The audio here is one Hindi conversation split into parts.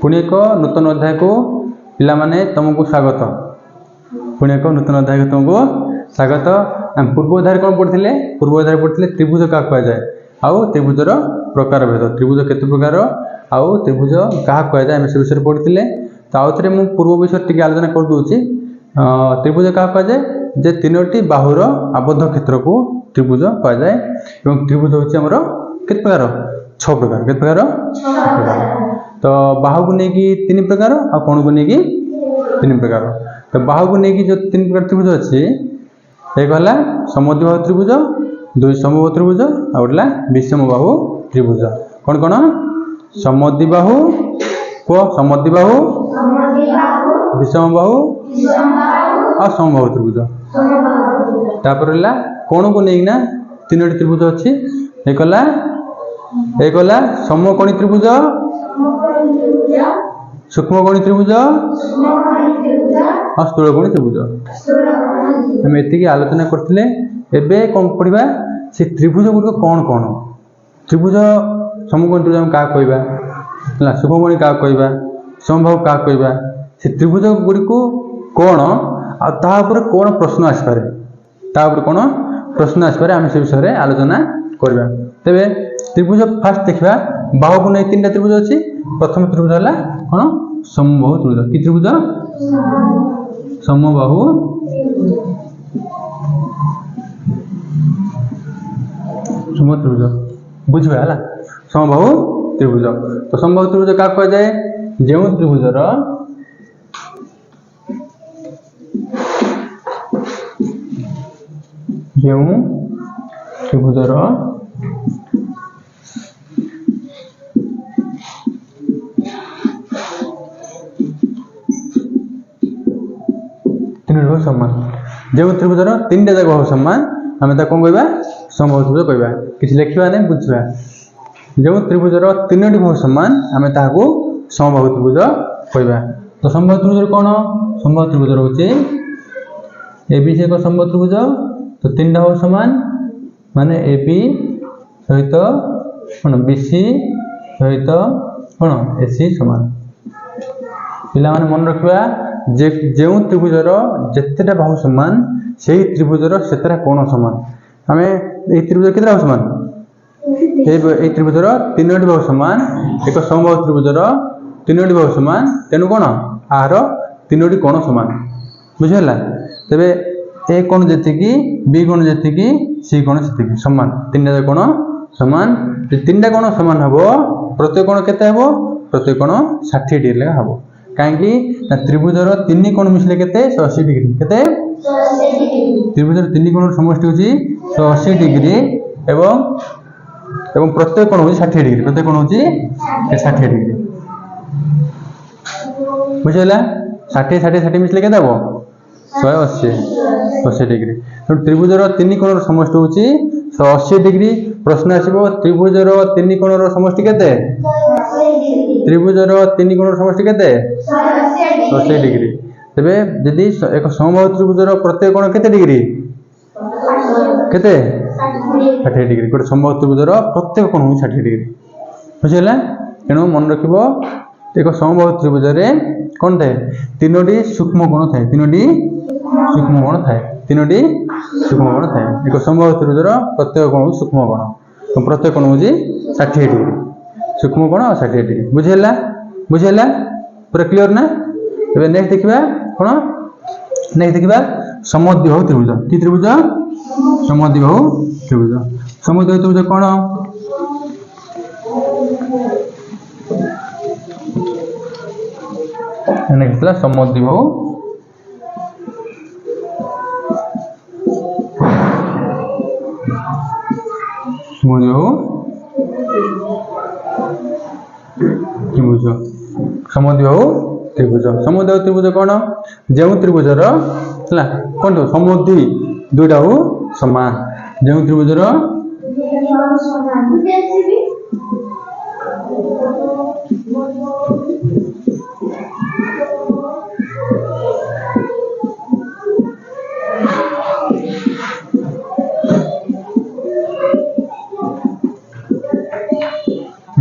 पुणी एक नूतन अध्याय को पिला माने तुमको स्वागत। पुणी एक नूतन अध्याय को तुमको स्वागत। पूर्व अध्याय कौन पढ़ते? पूर्व अध्याय पढ़ते त्रिभुज क्या कहुए आउ त्रिभुजर प्रकार भेद, त्रिभुज केते प्रकार आउ त्रिभुज क्या कहुए आम से विषय पढ़ते। तो आउ थे मुझे पूर्व विषय टी आलोचना कर दूसरी। त्रिभुज क्या कहुए जे तीनोटी बाहुर आबद्ध क्षेत्र को त्रिभुज कहुए। त्रिभुज हूँ आमर केते प्रकार? 6 प्रकार। केते प्रकार? तो बाहु को लेकिन 3 प्रकार और कोण को लेकिन 3 प्रकार। तो बाहु को लेकिन जो 3 प्रकार त्रिभुज अच्छी एक है समद्विबाहु त्रिभुज, 2 समबाहु त्रिभुज और गोटे विषमबाहु त्रिभुज। कौन कौन? समद्विबाहु को समद्विबाहु, विषमबाहु और समबाहु त्रिभुज। तापर कोण को लेकिन 3टी त्रिभुज अच्छी। एक है समकोणी त्रिभुज, सूक्ष्मकोणी त्रिभुज और स्थूलकोणी त्रिभुज। आम एति आलोचना करते। एबे कौन पढ़ा से त्रिभुज गुड़िक कौन कौन? त्रिभुज समकोणी त्रिभुज क्या कहवा, सूक्ष्मकोणी क्या कहवा, समबाहु क्या कहवा, से त्रिभुज गुड़िक कौन आपर कौन प्रश्न आसपे, कौन प्रश्न आसपे आम से विषय आलोचना करवा। तेरे त्रिभुज फास्ट देखा बाहु को नहीं 3टा त्रिभुज अच्छी। प्रथम त्रिभुज है कौन? समबाहु त्रिभुज। कि त्रिभुज? समबाहु त्रिभुज। बुझे है समबाहु त्रिभुज। तो समबाहु त्रिभुज क्या कह जाए? जो त्रिभुजर समान, जो त्रिभुजर 3टा जाक बाहु समान आम कौन कहवा? समबाहु त्रिभुज कहवा। किसी लिखा नहीं बुझा। जो त्रिभुजर 3टी बाहु समान आम ताकू समबाहु त्रिभुज कहवा। तो समबाहु त्रिभुज कौन? समबाहु त्रिभुज हूँ ए बी से एक समबाहु त्रिभुज। तो 3टा बाहु समान माने ए बी सहित कौन बी सी सहित कौन ए सी समान। पिला माने मन रखा जो त्रिभुजर जितेटा बाहु समान से त्रिभुजर सेतेटा कोण समान। आम ये त्रिभुज के बाहु समान? ये त्रिभुजर 3टी बाहु समान। एक समबाहु त्रिभुजर 3टी बाहु समान, तेणु कौन आर 3टी कोण समान। बुझेगा? तेरे ए कोण जी, बी कोण जी, सी कोण से समान। 3टा कोण समान। 3टा कोण समान हम प्रत्येक कोण केते हम? प्रत्येक कोण 60 डिग्री हम। कहीं त्रिभुजर 3 कोण मिसले केते 180 डिग्री। केते? त्रिभुजर 3 कोण समष्टि होची 180 डिग्री एवं प्रत्येक कोण होची 60 डिग्री। प्रत्येक कोण होची 60 डिग्री। बुझेला? 60 60 60 मिसले केते हो? 180 डिग्री। तो त्रिभुजर 3 कोण समष्टि होची 180 डिग्री। प्रश्न आसीबो त्रिभुजर 3 कोण समष्टि केते? त्रिभुजर 3 कोण समष्टि केते? 180 डिग्री। तेबे यदि एक समबाहु त्रिभुजर प्रत्येक कोण केते डिग्री? केते? 60 डिग्री। गोटे समबाहु त्रिभुजर प्रत्येक कोण 60 डिग्री। बुझेला? तेणु मन रखिबो एक समबाहु त्रिभुजरे कौन थाए? 3टी सूक्ष्म कोण थाए। 3टी सूक्ष्म कोण थाए। 3टी सूक्ष्म कोण थाए। एक समबाहु त्रिभुजर प्रत्येक कोण सूक्ष्म कोण। तो प्रत्येक कोण होची 60 डिग्री। सूक्ष्म कोण और 60 डिग्री। बुझेला? बुझेला? पूरा क्लियर ना? ए नेक्स्ट देखा कौन? नेक्स्ट देखा समद्विबाहु त्रिभुज। कि त्रिभुज? समद्विबाहु त्रिभुज। समद्विबाहु त्रिभुज कौन? नेक्स्ट समद्विबाहु त्रिभुज। समद्विबाहु त्रिभुज। समद्विबाहु त्रिभुज कौन? जो त्रिभुजर कौन तो समद्वि 2टा हो समान। जो त्रिभुजर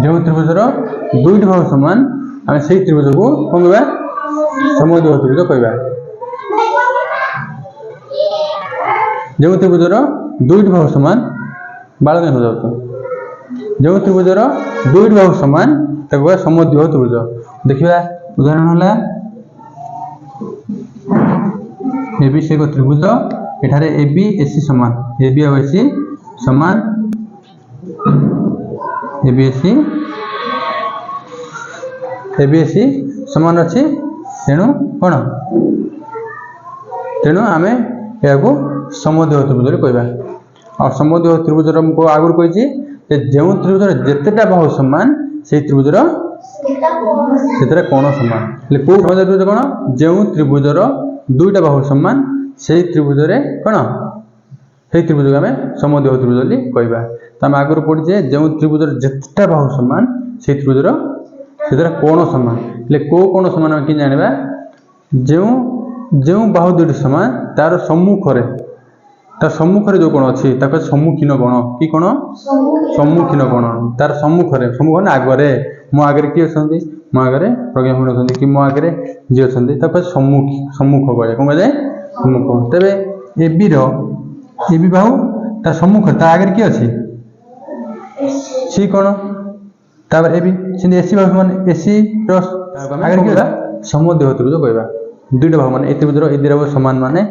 जो त्रिभुजर 2टी बाहु समान आम से त्रिभुज को कौन कहवा समद्विबाहु त्रिभुज कहवा जो त्रिभुजर दुईटी बाहु समान बाल हो जाता जो त्रिभुजर दुईटी बाहु समान ताको समद्विबाहु त्रिभुज देखिए उदाहरण है एबीसी एक त्रिभुज एठारे एबी एसी समान एबी और एसी समान एबीएसी एबीएसी समान अच्छी तेणु कौन तेणु आम या समद्विबाहु त्रिभुज कहवा और समद्विबाहु त्रिभुज को आगुरी कही जो त्रिभुजर जितेटा बाहु समान से त्रिभुजर से कोण समान कौ समद्विबाहु त्रिभुज कौन जो त्रिभुजर दुईटा बाहु समान से त्रिभुज कौन से त्रिभुज को आम समद्विबाहु त्रिभुज कहवा तो आम आगुरी पढ़े जो त्रिभुजर जितेटा बाहु समान से त्रिभुजर से कोण समान कौ कोण समान कि जाना जो जो बाहु दुईटी समान तार सम्मुख जो कोण अच्छी सम्मुखीन कोण कि कोण सम्मुखीन कोण तार सम्मुख आगे मो आगे किए अच्छा मो आगे प्रज्ञापूर्ण अच्छा कि मो आगे जी अच्छा सम्मुख कहे कौन कहे सम्मुख तेरे एबी बाहु ता सम्मुख ता आगे किए अच्छी सी कोण तापर एबी से एसी बाहु मान एसी आगे किए समद्विबाहु त्रिभुज कहवा दुईटा बाहु मान ए त्रिभुजर ए दुईटा बाहु समान माने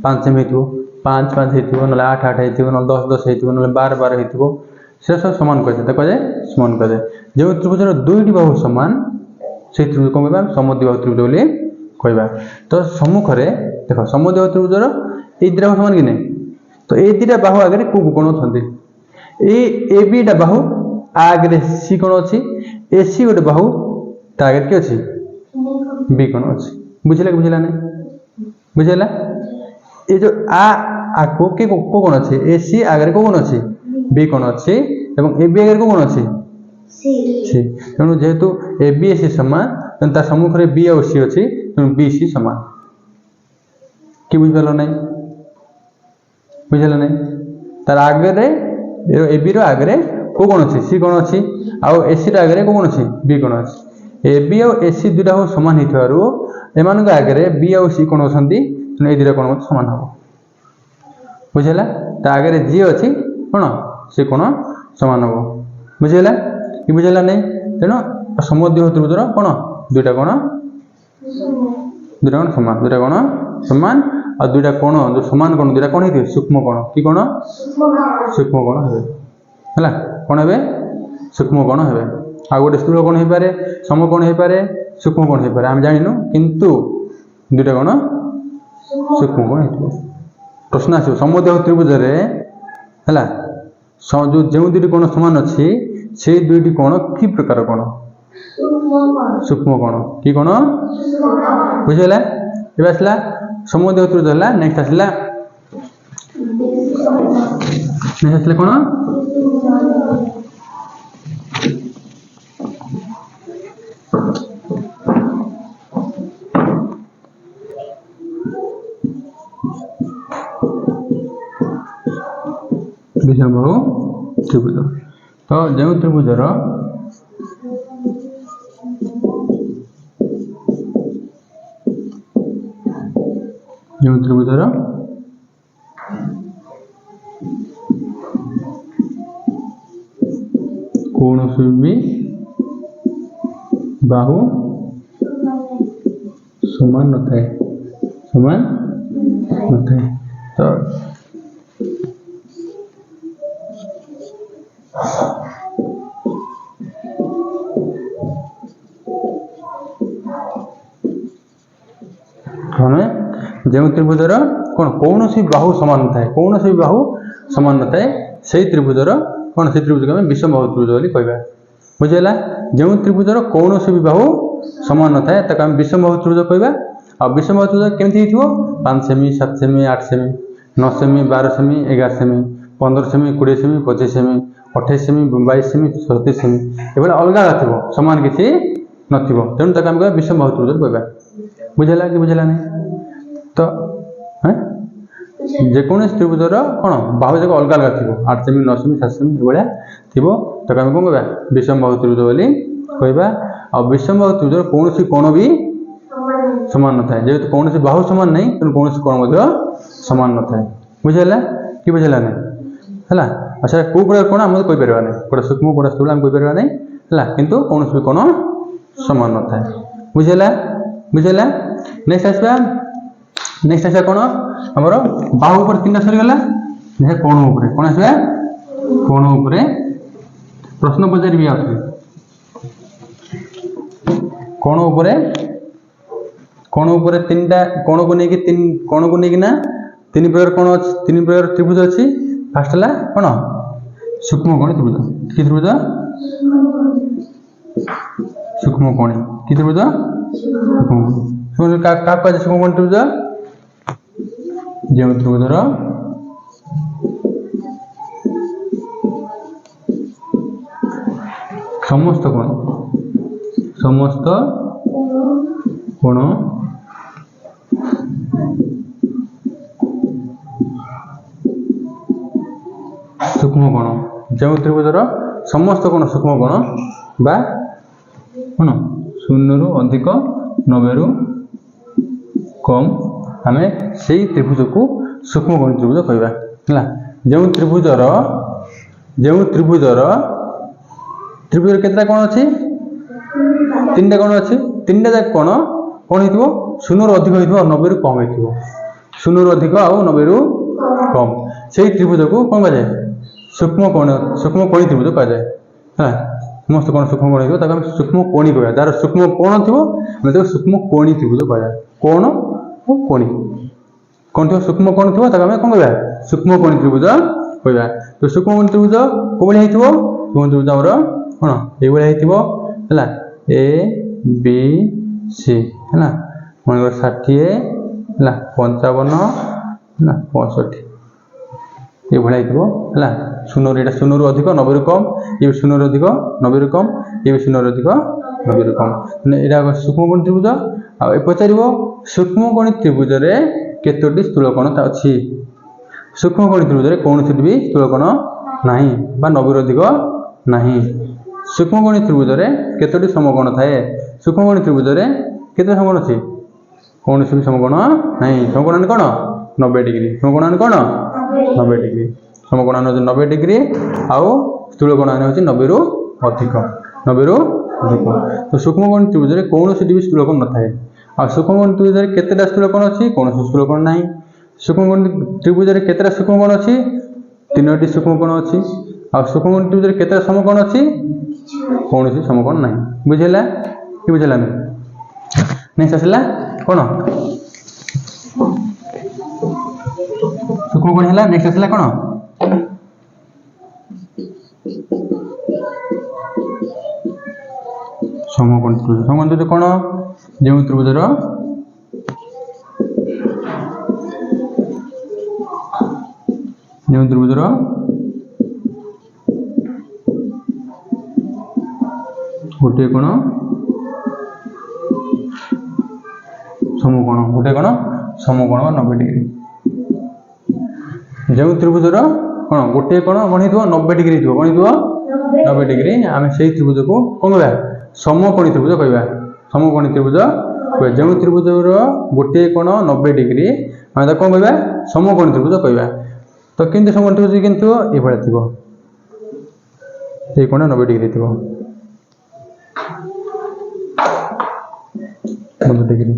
5 सेमी हो 5 5 हो ना 8 8 हो ना 10 10 हो ना 12 12 हो से सब समान कहे कहे समान कहे जो त्रिभुजर दुईटी बाहु समान से त्रिभुज कौन कहवा समद्विबाहु त्रिभुज बोली कहवा तो सम्मुख देख समद्विबाहु त्रिभुजर ये दुईटा बाहु समान कि नहीं तो ये दुईटा बाहु आगे को कोण अच्छा ए बीटा बाहु आगे सी कोण अच्छी एसी गोटे बाहु ता आगे किए अच्छी बी कोण अच्छी बुझे बुझला नहीं बुझेगा ये जो आको के को कोण अच्छी एसी आगे को कोण अच्छी बी कोण अच्छी एवं ए बी आगे को कोण अच्छी सी तेणु जेहेतु ए बी एसी समान तेणु ता सम्मुख रे बी और सी अच्छी तेणु बी सी समान कि बुझिपार नहीं बुझेगा नहीं तार आगे ए बी रो आगे को कोण अच्छी सी कोण अच्छी आउ एसी रो आगे को कोण अच्छी बी कोण अच्छी ए बी और एसी दुईटा हो समान हो एमान आगे बी आउ सी कोण अच्छा ये दुईटा कोण समान हम बुझेगा ता आगे जी अच्छी कौन से कोण समान हम बुझेगा कि बुझेगा नहीं तेणु समद्विबाहु त्रिभुजर कौन दुईटा कोण समान और दुईटा कोण जो समान कोण दुईटा कोण है सूक्ष्म कोण कि कोण सूक्ष्म कोण है कौन है सूक्ष्म कोण है आ गोटे स्थूल कोण हो पारे सम कोण हो पारे सूक्ष्म कोण हो पारे आम जानिनु किंतु दुईटा कोण सूक्ष्म कोण हो प्रश्न आस समद्विबाहु त्रिभुज है जो दुईटी कोण समान अच्छी से दुईटी कोण कि प्रकार कोण सूक्ष्म कोण कि कोण बुझेगा ये आसला समद्विबाहु त्रिभुज है नेक्स्ट आसला कौन विषमबाहु त्रिभुज तो जो त्रिभुजर कौनसी भी बाहु समान न थाए तो हमें जो त्रिभुजर कौन कौन सी बाहु समान थाए कौन सी बाहु समान न थाए से त्रिभुजर कौन से त्रिभुज को विषमबाहु त्रिभुज बोली कहवा बुझेगा जो त्रिभुजर कौन सी बाहु समान न थाए ताको आम विषमबाहु त्रिभुज कहवा और विषमबाहु त्रिभुज केमती हो 5 semi 7 semi 8 semi 9 semi 12 semi 11 semi 15 semi 20 semi 25 semi 28 semi 22 semi 37 semi ये अलग अलग थी समान किसी नथिबो तेणु ताको आम विषमबाहु त्रिभुज कहवा बुझेगा कि बुझेगा नहीं तो जेकोसी त्रिभुजर कौन बाहु जाक अलग अलग थी 8 सेमी 9 सेमी 7 सेमी ये थी ताको आम कौन कहवा विषमबाहु त्रिभुज बोली कहवा आ विषमबाहु त्रिभुज कौन सी कोण भी समान न थाए जेहेतु कौन सी बाहु समान नहीं तेणु कौन सी कोण समान न थाए बुझेला कि बुझेला नहीं है अच्छा कौ प्रकार कोण आम कही पार नहीं गोटे सूक्ष्म गोटे स्थूल आम कही पार नहीं है किंतु कौन भी कोण समान न थाए बुझेला बुझेला नेक्स्ट आसवा नेक्स्ट आसवा कौन आमर बाहु पर तीन सरीगला कोण उपरे कौन आसवा कोण उपरे प्रश्न पचारि भी आउथि कोण उपरे तीनटा कोण को लेकिन ना तीन प्रकार कोण अछि तीन प्रकार त्रिभुज अछि फर्स्ट हला कोन सूक्ष्म कोणी त्रिभुज कि त्रिभुज सूक्ष्म कोणी कि त्रिभुज सूक्ष्म का सूक्ष्म कोणी त्रिभुज जो त्रिभुजर समस्त कोण सूक्ष्म कोण जो त्रिभुजर समस्त कोण सूक्ष्म कोण बा कोण 0 रु अधिक 90 रु कम आम से त्रिभुज को सूक्ष्म कोण त्रिभुज कहवा है जो त्रिभुजर केतटा कोण अच्छी तीन कोण अच्छी तीन जाक कोण कौन हो 0 रु अधिक हो 90 रु कम हो 0 रु अधिक आ 90 रु कम से त्रिभुज को कौन कह सूक्ष्म कोणी त्रिभुज कह जाए है समस्त कोण सूक्ष्म कोणी हो सूक्ष्म कोणी कह जार सूक्ष्म कोण थो सूक्ष्म कोणी त्रिभुज कह जाए कोण और कोणी कौन थो सूक्ष्म कोण थो कौन कह सूक्ष्म कोणी त्रिभुज कह तो सूक्ष्म कोणी त्रिभुज कौ भाई हो सूक्ष्म त्रिभुज आमर कौन ये ए बी सी है मन 60 है 55 है 65 ये भाई है 0 यहाँ 0 रु अधिक 90 रु कम ये 0 रु अधिक 90 रु कम ये 0 रु अधिक 90 रु कम यहाँ सूक्ष्म कोणी त्रिभुज आ पचार सूक्ष्म कोणी त्रिभुज केतोटी स्थूल कोण अच्छी सूक्ष्म कोणी त्रिभुज कौन भी स्थूल कोण ना 90 रु अधिक ना सूक्ष्म कोणी त्रिभुज केतोटी समकोण थाए सूक्ष्म कोणी त्रिभुज केते समकोण अच्छी कौन भी समकोण ना समकोण कौन 90 डिग्री समकोण कौन 90 डिग्री समकोण 90 डिग्री आउ स्थूल कोण हूँ 90 रु अधिक 90 रु अधिक तो सूक्ष्म कोणी त्रिभुज कौन भी स्थूल कोण न थाए आ सूक्ष्म कोणी त्रिभुज केतेटा स्थूल कोण अच्छी कौन स्थूल कोण ना सूक्ष्म कोणी त्रिभुज केतेटा सूक्ष्म कोण अच्छी 3टी सूक्ष्म कोण अच्छी आ सूक्ष्म कोणी त्रिभुज केतेटा समकोण अच्छी कौन सी समकोण ना बुझेला कि बुझेला नेक्स्ट आसला कौन सूक्ष्म कोण है नेक्स्ट आसला कौन समकोण त्रिभुज कौन जो त्रिभुजर गोटे कोण समकोण गोटे कोण समकोण 90 डिग्री जो त्रिभुजर कौन गोटे कोण कौन हो 90 डिग्री थो कौन हो 90 डिग्री आम से त्रिभुज को कौन कह समकोणी त्रिभुज कह समकोणी त्रिभुज जो त्रिभुजर गोटे कोण 90 डिग्री आम कौन कह समकोणी त्रिभुज कह तो किंतु समकोणी त्रिभुज किंतु ये कोण 90 डिग्री थो 90 डिग्री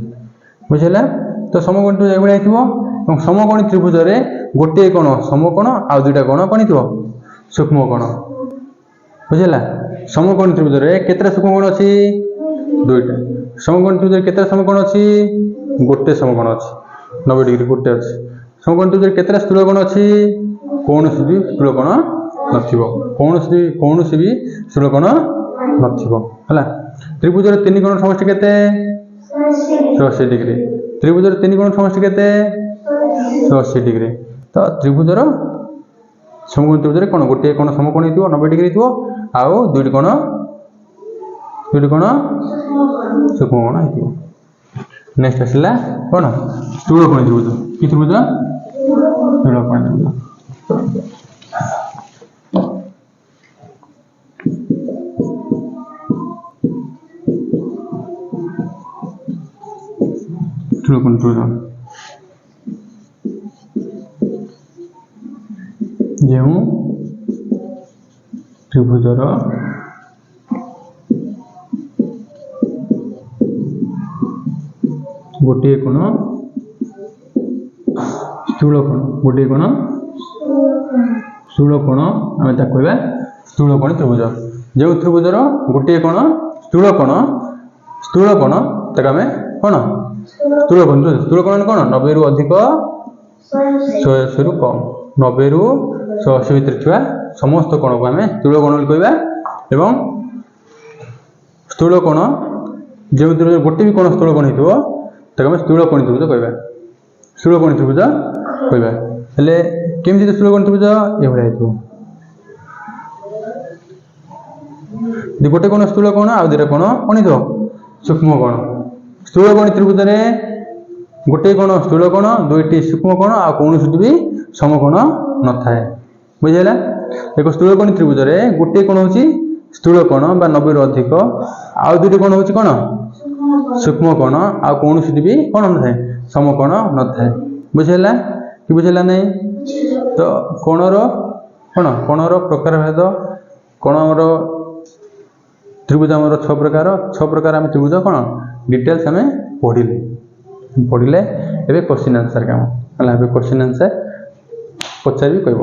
बुझेला तो समकोणी त्रिभुज ये समकोणी त्रिभुज गोटे कोण समकोण आ दुईटा कोण कौन थो सूक्ष्म कोण बुझेला समकोणी त्रिभुज केतेटा सूक्ष्म कोण अच्छी दुईटा समकोणी त्रिभुज केतेटा समकोण अच्छी गोटे समकोण अच्छी 90 डिग्री गोटे अच्छी समकोणी त्रिभुज केतेटा स्थूल कोण अच्छी कौन भी स्थूल कोण नथिबो कौन भी स्थूल कोण नथिबो हला त्रिभुजर 3 कोण समष्टि केते 180 डिग्री त्रिभुजर 3 कोण समष्टि केते 180 डिग्री तो त्रिभुजर समकोण त्रिभुज कौन गोटे कोण समकोण हो 90 डिग्री थो आउ दुईटी कोण सूक्ष्म कोण हो नेक्स्ट आसला कौन स्थूल कोणी त्रिभुज कि त्रिभुज स्थूल कोणी त्रिभुज स्थूलकोणी त्रिभुज जो त्रिभुजर गोटे कोण स्थूलकोण गोटे कोण स्थूलकोण आम कहवा स्थूलकोणी त्रिभुज जो त्रिभुजर गोटे कोण स्थूलकोण तक आम कौन स्थूलकोण कौन 90 रु अधिक 180 रु कम 90 रु 180 भितर थिबा समस्त कोण को आम स्थूलकोण कहवा एवं स्थूलकोण जो त्रिभुज गोटे भी कोण स्थूलकोण हो तक आम स्थूलकोणी त्रिभुज कहवा स्थूलकोणी त्रिभुज कहवा हेले केमती स्थूलकोणी त्रिभुज एभलिया हेतु गोटे कोण स्थूलकोण आ दुटा कोण कौन हो सूक्ष्म कोण स्थूलकोणी त्रिभुज रे गोटे कोण स्थूलकोण दुईटी सूक्ष्म कोण आ कौन भी समकोण न थाए बुझेला एक स्थूलकोणी त्रिभुज रे गोटे कोण होची स्थूलकोण बा 90 रु अधिक आ दुईटी कोण होची कोण सूक्ष्म कोण आ कौन भी कोण न थाए समकोण न थाए बुझेला कि बुझेला नहीं तो कोणर प्रकार भेद कोणर त्रिभुज आम 6 प्रकार आम त्रिभुज कौन डिटेल्स आम पढ़ले एवं क्वेश्चन आंसर काम क्वेश्चन आंसर पचारि कहब।